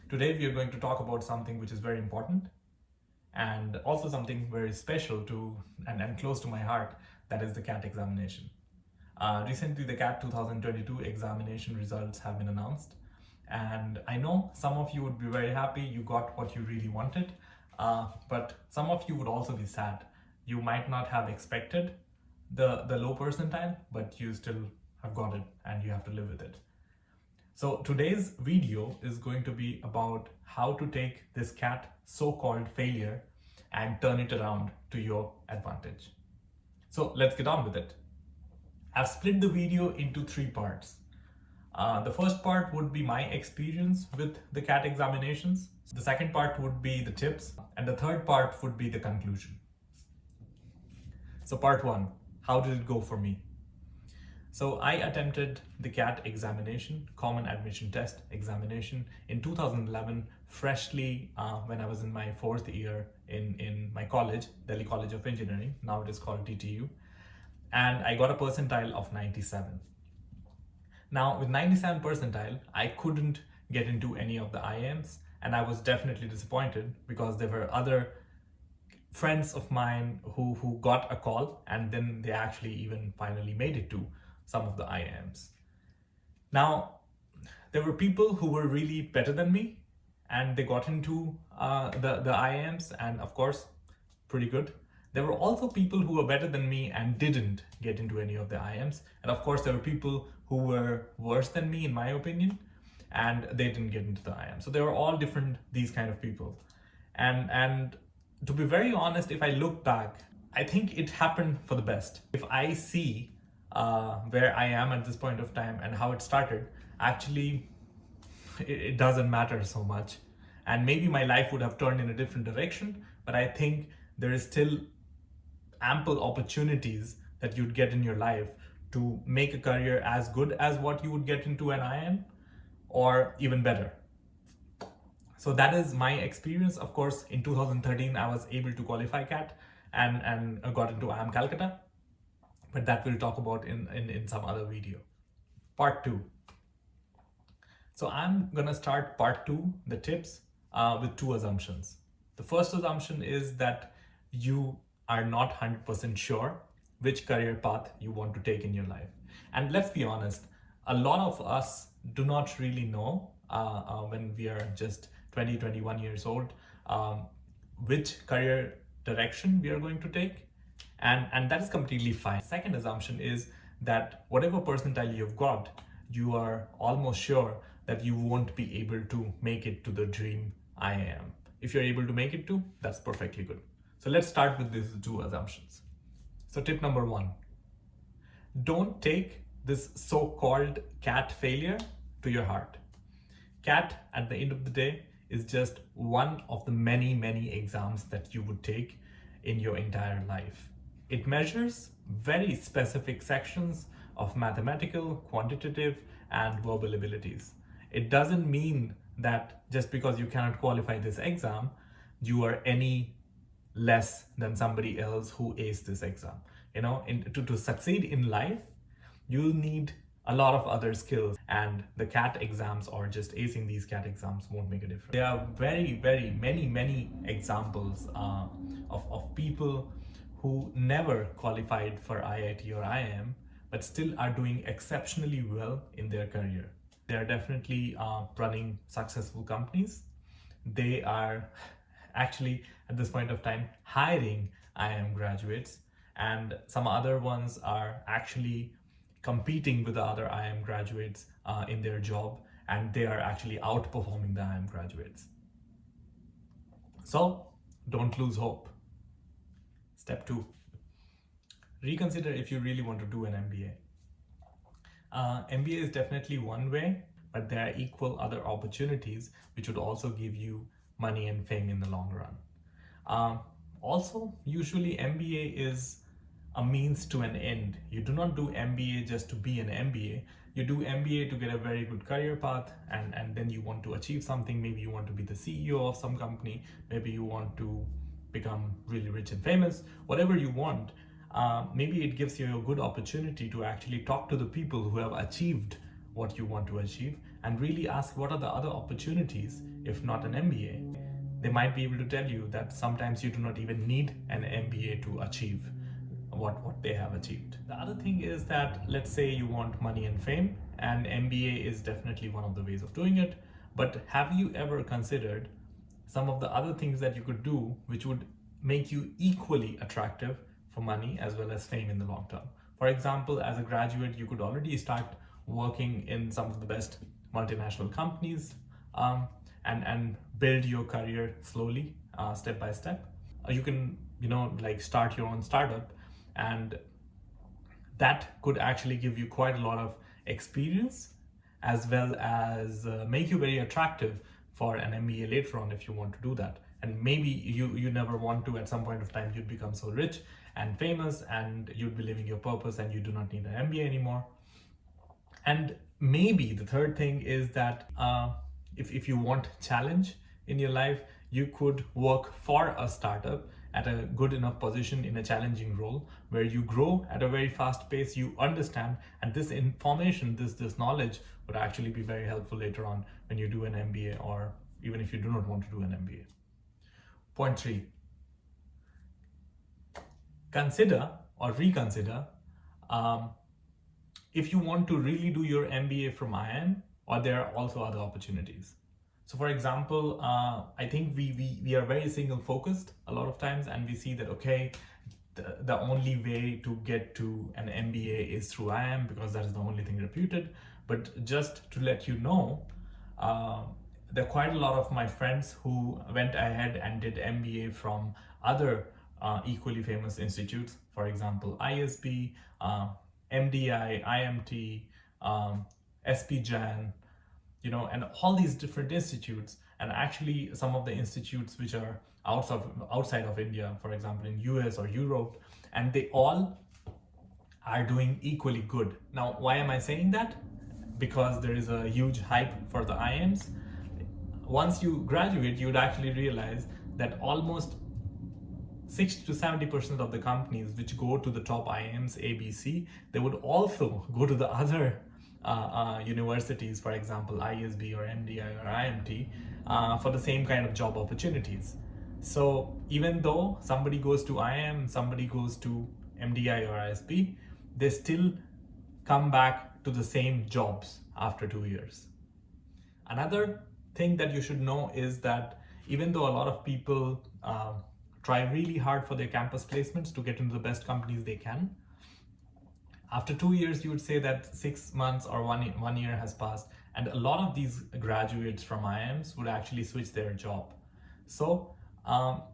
Today we are going to talk about something which is very important and also something very special to and close to my heart, that is the CAT examination. Recently the CAT 2022 examination results have been announced, and I know some of you would be very happy you got what you really wanted, but some of you would also be sad. You might not have expected the low percentile, but you still have got it and you have to live with it. So today's video is going to be about how to take this CAT so-called failure and turn it around to your advantage. So let's get on with it. I've split the video into three parts. The first part would be my experience with the CAT examinations. The second part would be the tips, and the third part would be the conclusion. So part one, how did it go for me? So I attempted the CAT examination, Common Admission Test examination, in 2011, freshly when I was in my fourth year in my college, Delhi College of Engineering. Now it is called DTU. And I got a percentile of 97. Now with 97 percentile, I couldn't get into any of the IIMs, and I was definitely disappointed because there were other friends of mine who got a call, and then they actually even finally made it to some of the IIMs. Now, there were people who were really better than me, and they got into the IIMs, and of course, pretty good. There were also people who were better than me and didn't get into any of the IIMs. And of course, there were people who were worse than me, in my opinion, and they didn't get into the IIM. So they were all different, these kind of people. And to be very honest, if I look back, I think it happened for the best. If I see where I am at this point of time and how it started, actually, it doesn't matter so much. And maybe my life would have turned in a different direction, but I think there is still ample opportunities that you'd get in your life to make a career as good as what you would get into an IIM, or even better. So that is my experience. Of course, in 2013, I was able to qualify CAT and got into IIM Calcutta, but that we'll talk about in some other video. Part two. So I'm gonna start part two, the tips, with two assumptions. The first assumption is that you are not 100% sure which career path you want to take in your life. And let's be honest, a lot of us do not really know when we are just 20, 21 years old, which career direction we are going to take. And that is completely fine. Second assumption is that whatever percentile you've got, you are almost sure that you won't be able to make it to the dream IIM. If you're able to make it to, that's perfectly good. So let's start with these two assumptions. So tip number one, don't take this so-called CAT failure to your heart. CAT, at the end of the day, is just one of the many, many exams that you would take in your entire life. It measures very specific sections of mathematical, quantitative, and verbal abilities. It doesn't mean that just because you cannot qualify this exam, you are any less than somebody else who aced this exam. You know, to succeed in life, you'll need a lot of other skills, and the CAT exams or just acing these CAT exams won't make a difference. There are very, very many examples of people who never qualified for IIT or IIM, but still are doing exceptionally well in their career. They are definitely running successful companies. They are actually, at this point of time, hiring IIM graduates, and some other ones are actually competing with the other IIM graduates in their job, and they are actually outperforming the IIM graduates. So don't lose hope. Step two, reconsider if you really want to do an MBA. MBA is definitely one way, but there are equal other opportunities which would also give you money and fame in the long run. Also, usually MBA is a means to an end. You do not do MBA just to be an MBA. You do MBA to get a very good career path, and then you want to achieve something. Maybe you want to be the CEO of some company. Maybe you want to become really rich and famous. Whatever you want, maybe it gives you a good opportunity to actually talk to the people who have achieved what you want to achieve, and really ask what are the other opportunities if not an MBA. They might be able to tell you that sometimes you do not even need an MBA to achieve what they have achieved. The other thing is that, let's say you want money and fame, and MBA is definitely one of the ways of doing it, but have you ever considered some of the other things that you could do which would make you equally attractive for money as well as fame in the long term? For example, as a graduate, you could already start working in some of the best multinational companies, and build your career slowly, step by step. You can, like start your own startup, and that could actually give you quite a lot of experience as well as make you very attractive for an MBA later on if you want to do that. And maybe you never want to, at some point of time you'd become so rich and famous and you'd be living your purpose and you do not need an MBA anymore. And maybe the third thing is that if you want challenge in your life, you could work for a startup at a good enough position in a challenging role where you grow at a very fast pace, you understand, and this information, this knowledge would actually be very helpful later on when you do an MBA, or even if you do not want to do an MBA. Point 3, consider or reconsider if you want to really do your MBA from IIM, or there are also other opportunities. So for example, I think we are very single focused a lot of times, and we see that, okay, the only way to get to an MBA is through IIM because that is the only thing reputed. But just to let you know, there are quite a lot of my friends who went ahead and did MBA from other equally famous institutes. For example, ISB, MDI, IMT, SPJAN, and all these different institutes, and actually some of the institutes which are outside of India, for example in US or Europe, and they all are doing equally good. Now, why am I saying that? Because there is a huge hype for the IIMs. Once you graduate, you would actually realize that almost 60 to 70% of the companies which go to the top IIMs, ABC, they would also go to the other universities, for example ISB or MDI or IMT, for the same kind of job opportunities. So even though somebody goes to IIM, somebody goes to MDI or ISB, they still come back to the same jobs after 2 years. Another thing that you should know is that even though a lot of people try really hard for their campus placements to get into the best companies they can, after 2 years, you would say that 6 months or 1 year has passed, and a lot of these graduates from IIMs would actually switch their job. So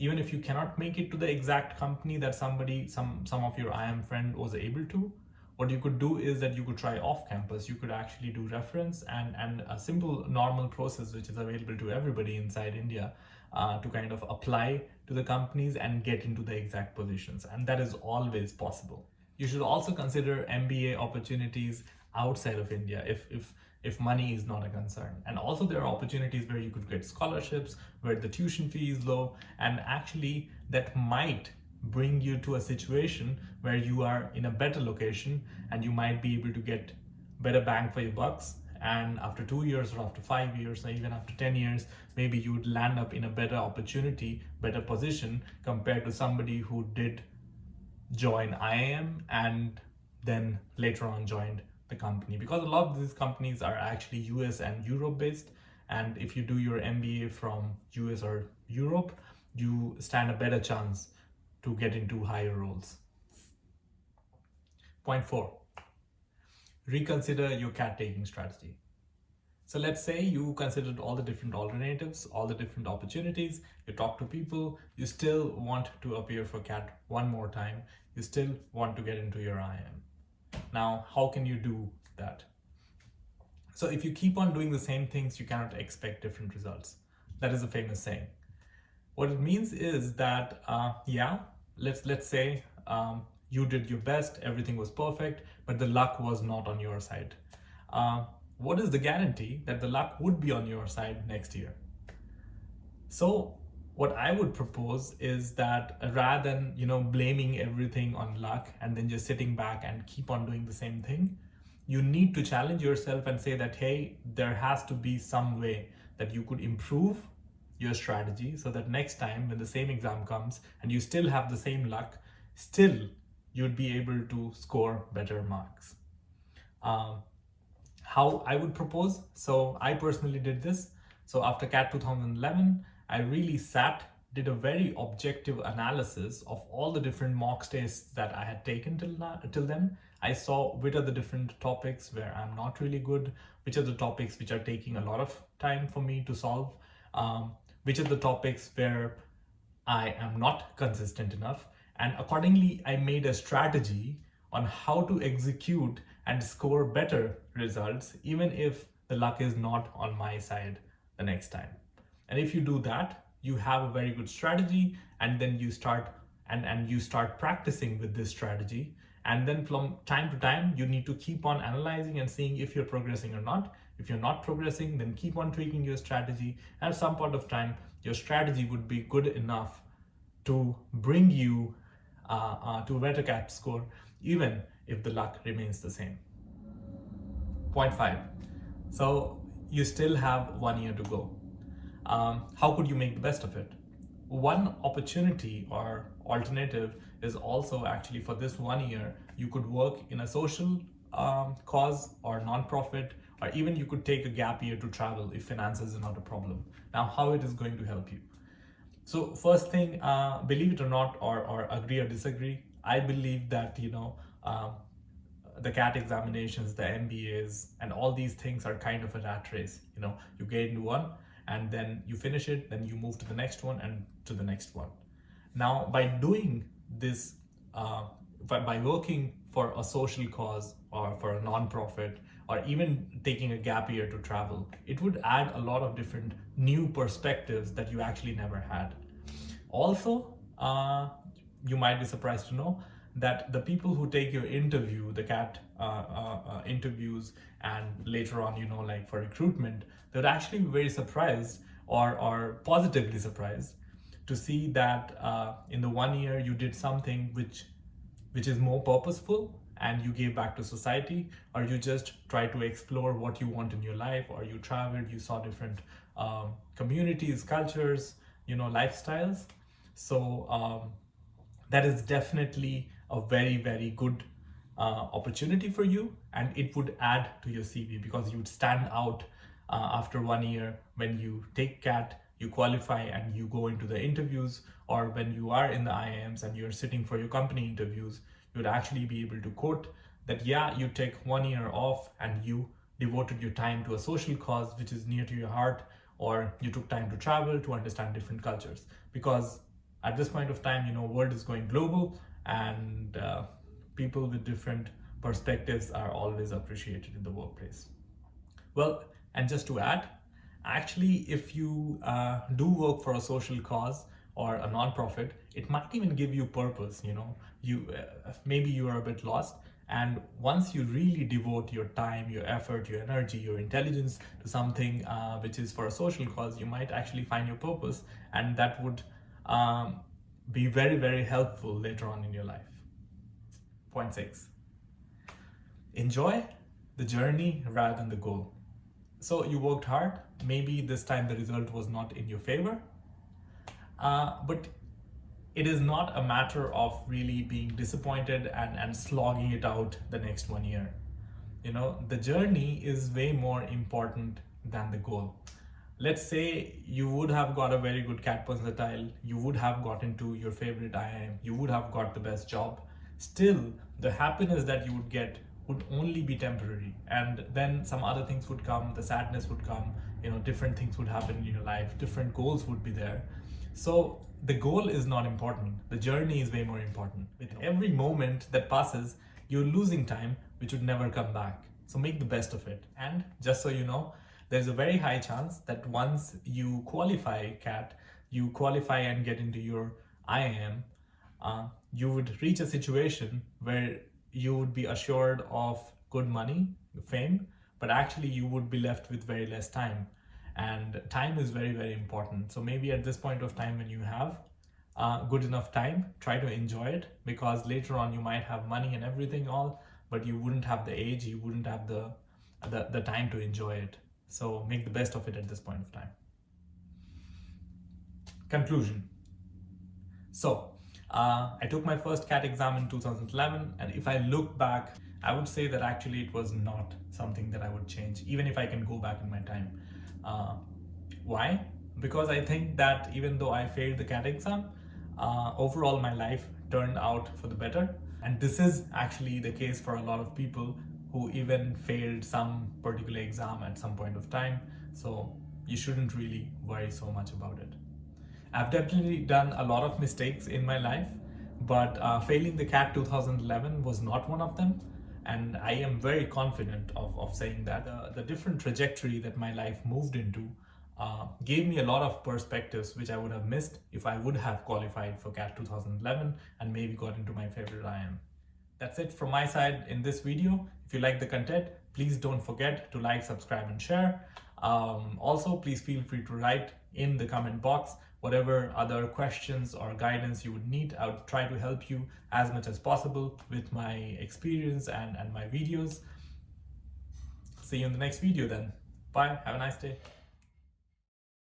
even if you cannot make it to the exact company that some of your IIM friend was able to, what you could do is that you could try off campus. You could actually do reference and a simple normal process which is available to everybody inside India to kind of apply to the companies and get into the exact positions, and that is always possible. You should also consider MBA opportunities outside of India if money is not a concern. And also there are opportunities where you could get scholarships, where the tuition fee is low, and actually that might bring you to a situation where you are in a better location and you might be able to get better bang for your bucks. And after 2 years or after 5 years or even after 10 years, maybe you would land up in a better opportunity, better position compared to somebody who did join IIM and then later on joined the company, because a lot of these companies are actually US and Europe based, and if you do your MBA from US or Europe, you stand a better chance to get into higher roles. Point 4, reconsider your CAT taking strategy. So let's say you considered all the different alternatives, all the different opportunities, you talk to people, you still want to appear for CAT one more time, you still want to get into your IIM. Now, how can you do that? So if you keep on doing the same things, you cannot expect different results. That is a famous saying. What it means is that, let's say you did your best, everything was perfect, but the luck was not on your side. What is the guarantee that the luck would be on your side next year? So what I would propose is that rather than blaming everything on luck and then just sitting back and keep on doing the same thing, you need to challenge yourself and say that, hey, there has to be some way that you could improve your strategy so that next time when the same exam comes and you still have the same luck, still you'd be able to score better marks. How I would propose, so I personally did this. So after CAT 2011, I really did a very objective analysis of all the different mock tests that I had taken till then. I saw which are the different topics where I'm not really good, which are the topics which are taking a lot of time for me to solve, which are the topics where I am not consistent enough. And accordingly, I made a strategy on how to execute and score better results, even if the luck is not on my side the next time. And if you do that, you have a very good strategy, and then you start you start practicing with this strategy. And then from time to time, you need to keep on analyzing and seeing if you're progressing or not. If you're not progressing, then keep on tweaking your strategy. And at some point of time, your strategy would be good enough to bring you to a better CAT score, even if the luck remains the same. Point 5. So you still have 1 year to go. How could you make the best of it? One opportunity or alternative is also actually for this 1 year, you could work in a social cause or non-profit, or even you could take a gap year to travel if finances is not a problem. Now, how it is going to help you? So first thing, believe it or not, or agree or disagree, I believe that, the CAT examinations, the MBAs, and all these things are kind of a rat race. You get into one and then you finish it, then you move to the next one and to the next one. Now, by doing this, by working for a social cause or for a non-profit, or even taking a gap year to travel, it would add a lot of different new perspectives that you actually never had. Also, you might be surprised to know that the people who take your interview, the CAT interviews, and later on, like for recruitment, they'd actually be very surprised or positively surprised to see that in the 1 year you did something which is more purposeful, and you gave back to society, or you just try to explore what you want in your life, or you traveled, you saw different communities, cultures, lifestyles. So that is definitely a very, very good opportunity for you, and it would add to your CV because you would stand out after 1 year when you take CAT, you qualify, and you go into the interviews, or when you are in the IIMs and you're sitting for your company interviews, you would actually be able to quote that, yeah, you take 1 year off and you devoted your time to a social cause which is near to your heart, or you took time to travel to understand different cultures. Because at this point of time, world is going global, and people with different perspectives are always appreciated in the workplace. Well, and just to add, actually, if you do work for a social cause or a non-profit, it might even give you purpose. Maybe you are a bit lost, and once you really devote your time, your effort, your energy, your intelligence to something which is for a social cause, you might actually find your purpose, and that would be very, very helpful later on in your life. Point 6. Enjoy the journey rather than the goal. So you worked hard, maybe this time the result was not in your favor, but it is not a matter of really being disappointed and slogging it out the next 1 year. The journey is way more important than the goal. Let's say you would have got a very good CAT percentile, you would have gotten to your favorite IIM, you would have got the best job. Still, the happiness that you would get would only be temporary, and then some other things would come, the sadness would come, different things would happen in your life, different goals would be there. So the goal is not important, the journey is way more important. With every moment that passes, you're losing time which would never come back. So make the best of it. And just so you know, there's a very high chance that once you qualify CAT, you qualify and get into your IIM, you would reach a situation where you would be assured of good money, fame, but actually you would be left with very less time. And time is very, very important. So maybe at this point of time when you have good enough time, try to enjoy it, because later on you might have money and everything all, but you wouldn't have the age, you wouldn't have the time to enjoy it. So make the best of it at this point of time. Conclusion. So I took my first CAT exam in 2011, and if I look back, I would say that actually it was not something that I would change, even if I can go back in my time. Why? Because I think that even though I failed the CAT exam, overall my life turned out for the better. And this is actually the case for a lot of people who even failed some particular exam at some point of time. So you shouldn't really worry so much about it. I've definitely done a lot of mistakes in my life, but failing the CAT 2011 was not one of them. And I am very confident of saying that the different trajectory that my life moved into gave me a lot of perspectives which I would have missed if I would have qualified for CAT 2011 and maybe got into my favorite IIM. That's it from my side in this video. If you like the content, please don't forget to like, subscribe, and share. Also, please feel free to write in the comment box whatever other questions or guidance you would need. I would try to help you as much as possible with my experience and my videos. See you in the next video then. Bye. Have a nice day.